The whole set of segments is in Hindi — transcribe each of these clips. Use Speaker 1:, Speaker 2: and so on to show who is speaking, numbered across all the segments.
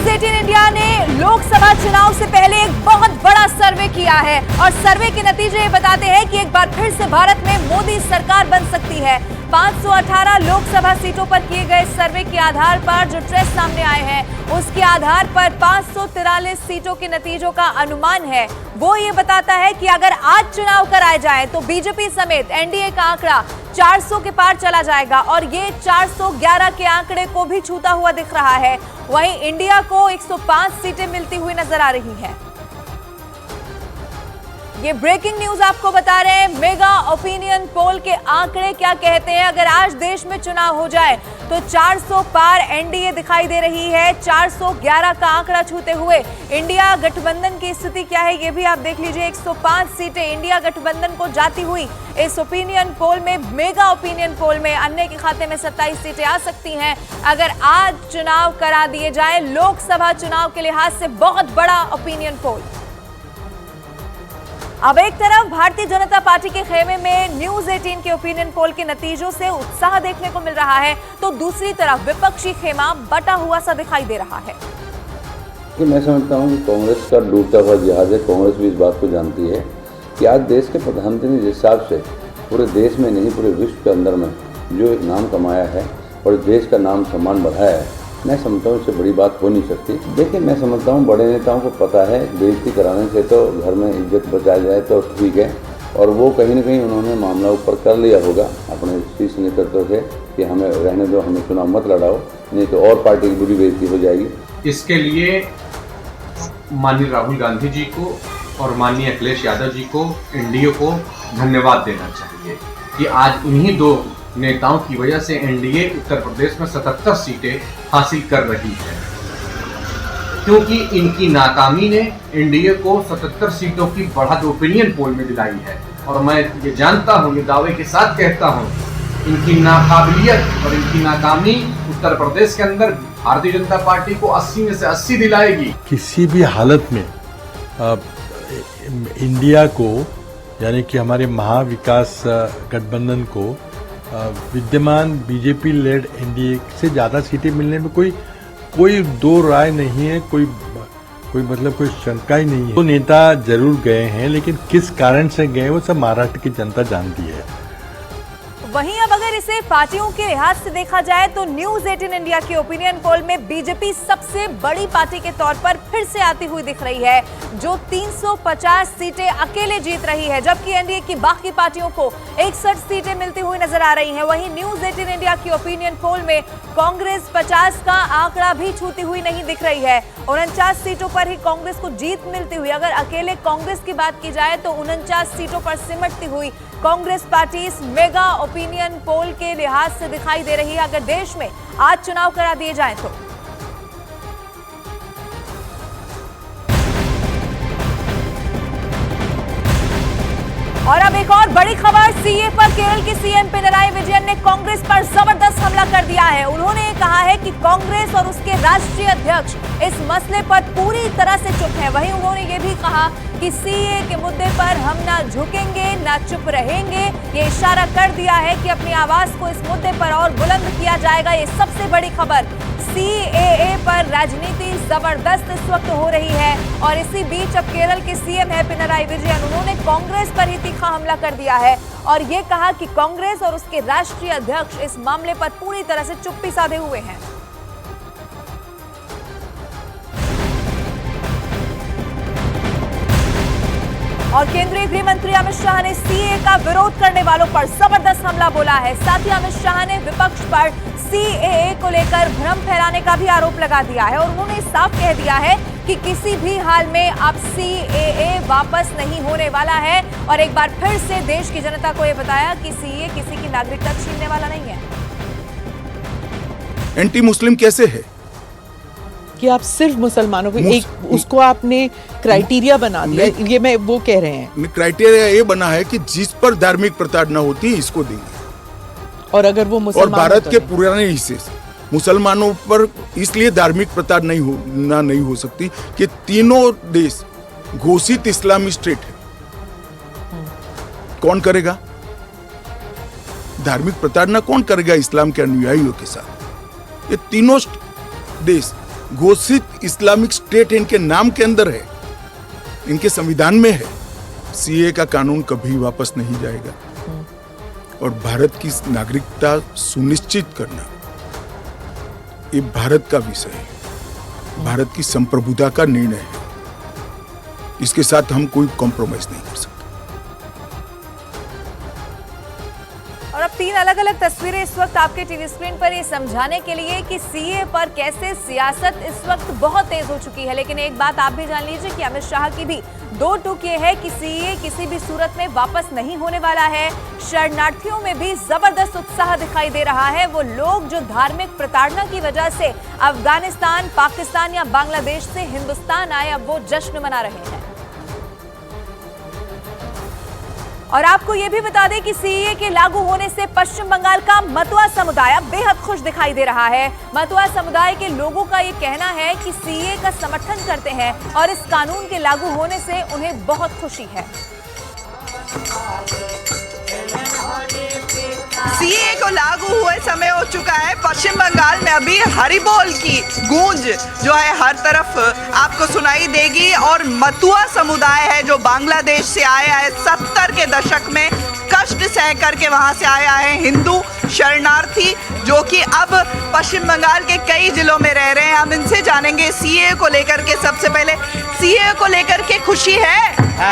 Speaker 1: न्यूज़ 18 इंडिया ने लोकसभा चुनाव से पहले एक बहुत बड़ा सर्वे किया है और सर्वे के नतीजे ये बताते हैं कि एक बार फिर से भारत में मोदी सरकार बन सकती है। 518 लोकसभा सीटों पर किए गए सर्वे के आधार पर जो ट्रेस सामने आए हैं उसके आधार पर 543 सीटों के नतीजों का अनुमान है। वो ये बताता है कि अगर आज चुनाव कराए जाए तो बीजेपी समेत एनडीए का आंकड़ा 400 के पार चला जाएगा और ये 411 के आंकड़े को भी छूता हुआ दिख रहा है। वहीं इंडिया को 105 सीटें मिलती हुई नजर आ रही हैं। ये ब्रेकिंग न्यूज आपको बता रहे हैं, मेगा ओपिनियन पोल के आंकड़े क्या कहते हैं। अगर आज देश में चुनाव हो जाए तो 400 पार एनडीए दिखाई दे रही है। 411 का आंकड़ा छूते हुए इंडिया गठबंधन की स्थिति क्या है ये भी आप देख लीजिए। 105 सीटें इंडिया गठबंधन को जाती हुई इस ओपिनियन पोल में, मेगा ओपिनियन पोल में अन्य के खाते में 27 सीटें आ सकती हैं अगर आज चुनाव करा दिए जाए। लोकसभा चुनाव के लिहाज से बहुत बड़ा ओपिनियन पोल। अब एक तरफ भारतीय जनता पार्टी के खेमे में न्यूज़ 18 के ओपिनियन पोल के नतीजों से उत्साह देखने को मिल रहा है तो दूसरी तरफ विपक्षी खेमा बटा हुआ सा दिखाई दे रहा है।
Speaker 2: मैं समझता हूं कि कांग्रेस का डूबता हुआ जहाज है। कांग्रेस भी इस बात को जानती है कि आज देश के प्रधानमंत्री ने जिस हिसाब से पूरे देश में नहीं पूरे विश्व के अंदर में जो नाम कमाया है और देश का नाम सम्मान बढ़ाया है, मैं समझता हूँ इससे बड़ी बात हो नहीं सकती। देखिए, मैं समझता हूँ बड़े नेताओं को पता है बेइज्जती कराने से तो घर में इज्जत बचाया जाए तो ठीक है, और वो कहीं ना कहीं उन्होंने मामला ऊपर कर लिया होगा अपने शीर्ष नेतृत्व से कि हमें रहने दो, हमें चुनाव मत लड़ाओ, नहीं तो और पार्टी की बुरी बेइज्जती हो जाएगी।
Speaker 3: इसके लिए माननीय राहुल गांधी जी को और माननीय अखिलेश यादव जी को, एनडीए को धन्यवाद देना चाहिए कि आज इन्हीं दो नेताओं की वजह से एनडीए उत्तर प्रदेश में 77 सीटें हासिल कर रही है, क्योंकि इनकी नाकामी ने एनडीए को 77 सीटों की बढ़त ओपिनियन पोल में दिलाई है। और मैं ये जानता हूँ, ये दावे के साथ कहता हूँ, इनकी नाकाबिलियत और इनकी नाकामी उत्तर प्रदेश के अंदर भारतीय जनता पार्टी को 80 में से 80 दिलाएगी।
Speaker 4: किसी भी हालत में इंडिया को, यानी कि हमारे महाविकास गठबंधन को विद्यमान बीजेपी लेड एनडीए से ज्यादा सीटें मिलने में कोई दो राय नहीं है, कोई मतलब कोई शंका ही नहीं है। तो नेता जरूर गए हैं, लेकिन किस कारण से गए वो सब महाराष्ट्र की जनता जानती है।
Speaker 1: वहीं अब अगर इसे पार्टियों के लिहाज से देखा जाए तो न्यूज़ 18 इंडिया के ओपिनियन पोल में बीजेपी सबसे बड़ी पार्टी के तौर पर फिर से आती हुई दिख रही है, जो 350 सीटें अकेले जीत रही है, जबकि एनडीए की बाकी पार्टियों को 61 सीटें मिलती हुई नजर आ रही हैं। वहीं न्यूज़ 18 इंडिया की ओपिनियन पोल में कांग्रेस 50 का आंकड़ा भी छूती हुई नहीं दिख रही है। 49 सीटों पर ही कांग्रेस को जीत मिलती हुई, अगर अकेले कांग्रेस की बात की जाए तो 49 सीटों पर सिमटती हुई कांग्रेस पार्टी इस मेगा ओपिनियन पोल के लिहाज से दिखाई दे रही है अगर देश में आज चुनाव करा दिए जाए तो। और अब एक और बड़ी खबर, सीए पर केरल के सीएम पिनराई विजयन ने कांग्रेस पर जबरदस्त हमला कर दिया है। उन्होंने कहा है कि कांग्रेस और उसके राष्ट्रीय अध्यक्ष इस मसले पर पूरी तरह से चुप हैं। वहीं उन्होंने ये भी कहा कि सीए के मुद्दे पर हम ना झुकेंगे ना चुप रहेंगे। ये इशारा कर दिया है कि अपनी आवाज को इस मुद्दे पर और बुलंद किया जाएगा। ये सबसे बड़ी खबर, सीएए पर राजनीति जबरदस्त इस वक्त हो रही है। और इसी बीच अब केरल के सीएम है पिनराई विजयन, उन्होंने कांग्रेस पर ही तीखा हमला कर दिया है और ये कहा कि कांग्रेस और उसके राष्ट्रीय अध्यक्ष इस मामले पर पूरी तरह से चुप्पी साधे हुए हैं। और केंद्रीय गृह मंत्री अमित शाह ने सीए का विरोध करने वालों पर जबरदस्त हमला बोला है। साथ ही अमित शाह ने विपक्ष पर सीएए को लेकर भ्रम फैलाने का भी आरोप लगा दिया है और उन्होंने साफ कह दिया है कि किसी भी हाल में अब सीएए वापस नहीं होने वाला है। और एक बार फिर से देश की जनता को यह बताया कि सीए किसी की नागरिकता छीनने वाला नहीं है।
Speaker 5: एंटी मुस्लिम कैसे है
Speaker 6: कि आप सिर्फ मुसलमानों को एक उसको आपने क्राइटेरिया बना दिया, ये मैं वो कह रहे हैं।
Speaker 5: क्राइटेरिया ये बना है कि जिस पर धार्मिक प्रताड़ना होती है इसको देंगे,
Speaker 6: और अगर वो मुसलमान
Speaker 5: और भारत के पुराने हिस्से से मुसलमानों पर इसलिए धार्मिक प्रताड़ना नहीं हो सकती कि तीनों देश घोषित इस्लामी स्टेट है। कौन करेगा धार्मिक प्रताड़ना? कौन करेगा इस्लाम के अनुयायियों के साथ? ये तीनों देश घोषित इस्लामिक स्टेट इनके नाम के अंदर है, इनके संविधान में है। सीए का कानून कभी वापस नहीं जाएगा और भारत की नागरिकता सुनिश्चित करना ये भारत का विषय है, भारत की संप्रभुता का निर्णय है। इसके साथ हम कोई कॉम्प्रोमाइज नहीं कर सकते।
Speaker 1: और अब 3 अलग अलग तस्वीरें इस वक्त आपके टीवी स्क्रीन पर ये समझाने के लिए कि सीए पर कैसे सियासत इस वक्त बहुत तेज हो चुकी है। लेकिन एक बात आप भी जान लीजिए कि अमित शाह की भी 2 टूक ये है कि सीए किसी भी सूरत में वापस नहीं होने वाला है। शरणार्थियों में भी जबरदस्त उत्साह दिखाई दे रहा है। वो लोग जो धार्मिक प्रताड़ना की वजह से अफगानिस्तान, पाकिस्तान या बांग्लादेश से हिंदुस्तान आए, अब वो जश्न मना रहे हैं। और आपको यह भी बता दें कि सीए के लागू होने से पश्चिम बंगाल का मतुआ समुदाय बेहद खुश दिखाई दे रहा है। मतुआ समुदाय के लोगों का ये कहना है कि सीए का समर्थन करते हैं और इस कानून के लागू होने से उन्हें बहुत खुशी है।
Speaker 7: सीए को लागू हुए समय हो चुका है। पश्चिम बंगाल में अभी हरिबोल की गूंज जो है हर तरफ आपको सुनाई देगी। और मतुआ समुदाय है जो बांग्लादेश से आया है, 70 के दशक में कष्ट सह करके वहां से आया है, हिंदू शरणार्थी जो कि अब पश्चिम बंगाल के कई जिलों में रह रहे हैं। हम इनसे जानेंगे सीए को लेकर के। सबसे पहले सीए को लेकर के खुशी है?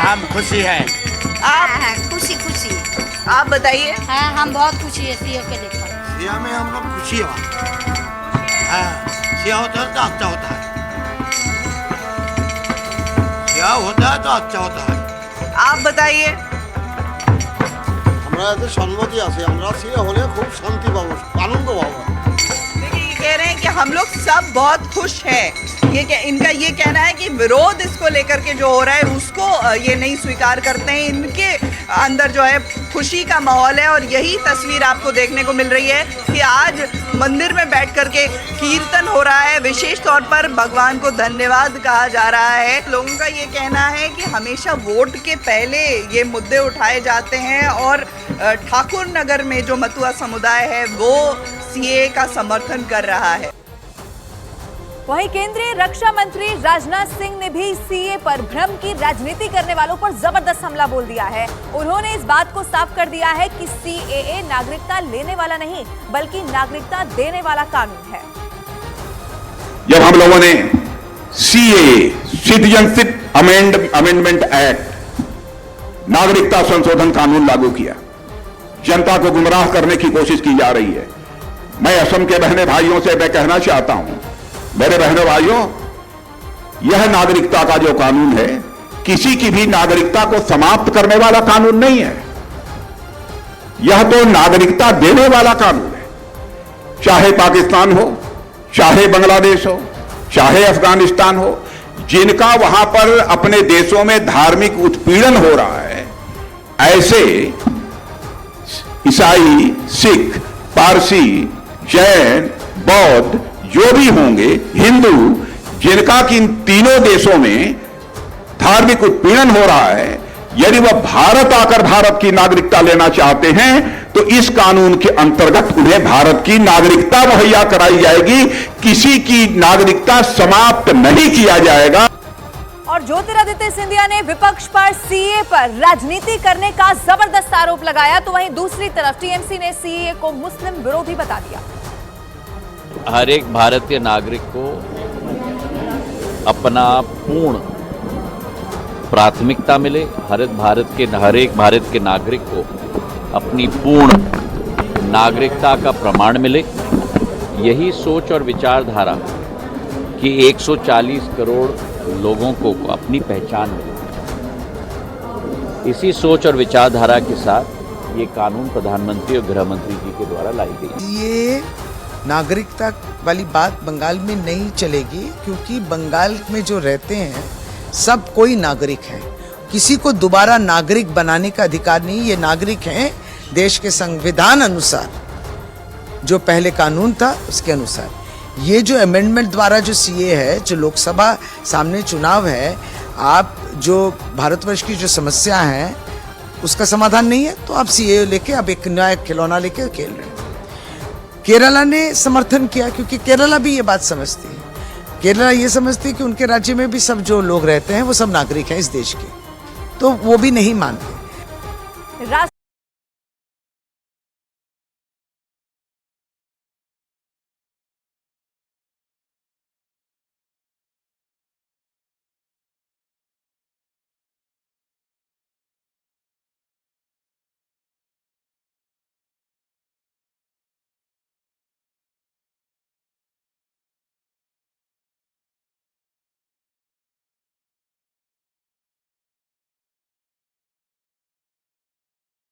Speaker 8: हम खुशी है।
Speaker 7: आप?
Speaker 9: खुशी खुशी।
Speaker 7: आप बताइए।
Speaker 9: हाँ, हम बहुत खुशी है सीए के लेकर।
Speaker 8: सिया में हम लोग खुशी हो। सिया होता है तो अच्छा होता है। सिया होता है तो अच्छा होता है।
Speaker 7: आप बताइए।
Speaker 8: আমরা এতে সম্মতি আছে, আমরা সিয়া হলে খুব শান্তি পাবো, আনন্দ পাবো।
Speaker 7: देखिए ये कह रहे हैं कि हम लोग सब बहुत खुश हैं। इनका ये कहना है कि विरोध इसको लेकर के जो हो रहा है उसको ये नहीं स्वीकार करते हैं। इनके अंदर जो है खुशी का माहौल है। और यही तस्वीर आपको देखने को मिल रही है कि आज मंदिर में बैठ करके कीर्तन हो रहा है। विशेष तौर पर भगवान को धन्यवाद कहा जा रहा है। लोगों का ये कहना है कि हमेशा वोट के पहले ये मुद्दे उठाए जाते हैं। और ठाकुर नगर में जो मतुआ समुदाय है वो सीए का समर्थन कर रहा है।
Speaker 1: वहीं केंद्रीय रक्षा मंत्री राजनाथ सिंह ने भी सीए पर भ्रम की राजनीति करने वालों पर जबरदस्त हमला बोल दिया है। उन्होंने इस बात को साफ कर दिया है कि सीएए नागरिकता लेने वाला नहीं बल्कि नागरिकता देने वाला कानून है।
Speaker 10: जब हम लोगों ने सीएए सिटीजनशिप अमेंडमेंट एक्ट नागरिकता संशोधन कानून लागू किया, जनता को गुमराह करने की कोशिश की जा रही है। मैं असम के बहने भाइयों से मैं कहना चाहता हूं, मेरे बहनों भाइयों, यह नागरिकता का जो कानून है किसी की भी नागरिकता को समाप्त करने वाला कानून नहीं है। यह तो नागरिकता देने वाला कानून है। चाहे पाकिस्तान हो, चाहे बांग्लादेश हो, चाहे अफगानिस्तान हो, जिनका वहां पर अपने देशों में धार्मिक उत्पीड़न हो रहा है, ऐसे ईसाई, सिख, पारसी, जैन, बौद्ध जो भी होंगे, हिंदू, जिनका कि इन तीनों देशों में धार्मिक उत्पीड़न हो रहा है, यदि वह भारत आकर भारत की नागरिकता लेना चाहते हैं तो इस कानून के अंतर्गत उन्हें भारत की नागरिकता मुहैया कराई जाएगी। किसी की नागरिकता समाप्त नहीं किया जाएगा।
Speaker 1: और ज्योतिरादित्य सिंधिया ने विपक्ष पर सीए पर राजनीति करने का जबरदस्त आरोप लगाया, तो वहीं दूसरी तरफ टीएमसी ने सीए को मुस्लिम विरोधी बता दिया।
Speaker 11: हर एक भारतीय नागरिक को अपना पूर्ण प्राथमिकता मिले, हर एक भारत के नागरिक को अपनी पूर्ण नागरिकता का प्रमाण मिले। यही सोच और विचारधारा कि 140 करोड़ लोगों को अपनी पहचान मिले, इसी सोच और विचारधारा के साथ ये कानून प्रधानमंत्री और गृह मंत्री जी के द्वारा लाई गई।
Speaker 12: ये नागरिकता वाली बात बंगाल में नहीं चलेगी, क्योंकि बंगाल में जो रहते हैं सब कोई नागरिक है। किसी को दोबारा नागरिक बनाने का अधिकार नहीं। ये नागरिक हैं देश के संविधान अनुसार, जो पहले कानून था उसके अनुसार। ये जो अमेंडमेंट द्वारा जो सीए है, जो लोकसभा सामने चुनाव है, आप जो भारतवर्ष की जो समस्या है उसका समाधान नहीं है तो आप सीए लेके अब एक नया खिलौना लेके खेल रहे हैं। केरला ने समर्थन किया क्योंकि केरला भी ये बात समझती है केरला ये समझती है कि उनके राज्य में भी सब जो लोग रहते हैं वो सब नागरिक हैं इस देश के, तो वो भी नहीं मानते।